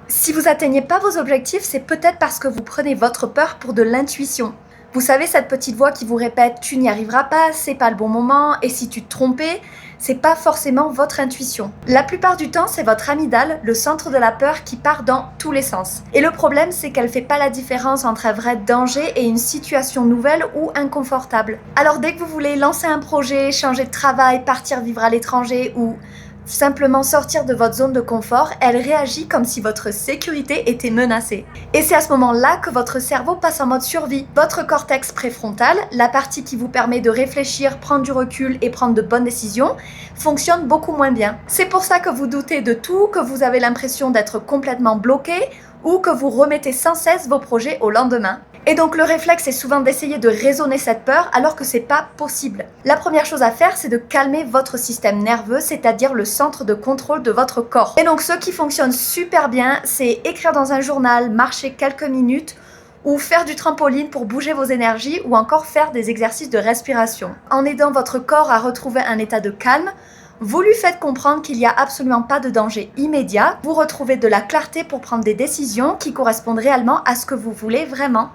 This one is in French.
Si vous atteignez pas vos objectifs, c'est peut-être parce que vous prenez votre peur pour de l'intuition. Vous savez, cette petite voix qui vous répète tu n'y arriveras pas, c'est pas le bon moment, et si tu te trompais, c'est pas forcément votre intuition. La plupart du temps, c'est votre amygdale, le centre de la peur, qui part dans tous les sens. Et le problème, c'est qu'elle fait pas la différence entre un vrai danger et une situation nouvelle ou inconfortable. Alors dès que vous voulez lancer un projet, changer de travail, partir vivre à l'étranger ou simplement sortir de votre zone de confort, elle réagit comme si votre sécurité était menacée. Et c'est à ce moment-là que votre cerveau passe en mode survie. Votre cortex préfrontal, la partie qui vous permet de réfléchir, prendre du recul et prendre de bonnes décisions, fonctionne beaucoup moins bien. C'est pour ça que vous doutez de tout, que vous avez l'impression d'être complètement bloqué ou que vous remettez sans cesse vos projets au lendemain. Et donc le réflexe est souvent d'essayer de raisonner cette peur alors que c'est pas possible. La première chose à faire, c'est de calmer votre système nerveux, c'est-à-dire le centre de contrôle de votre corps. Et donc ce qui fonctionne super bien, c'est écrire dans un journal, marcher quelques minutes ou faire du trampoline pour bouger vos énergies ou encore faire des exercices de respiration. En aidant votre corps à retrouver un état de calme, vous lui faites comprendre qu'il n'y a absolument pas de danger immédiat, vous retrouvez de la clarté pour prendre des décisions qui correspondent réellement à ce que vous voulez vraiment.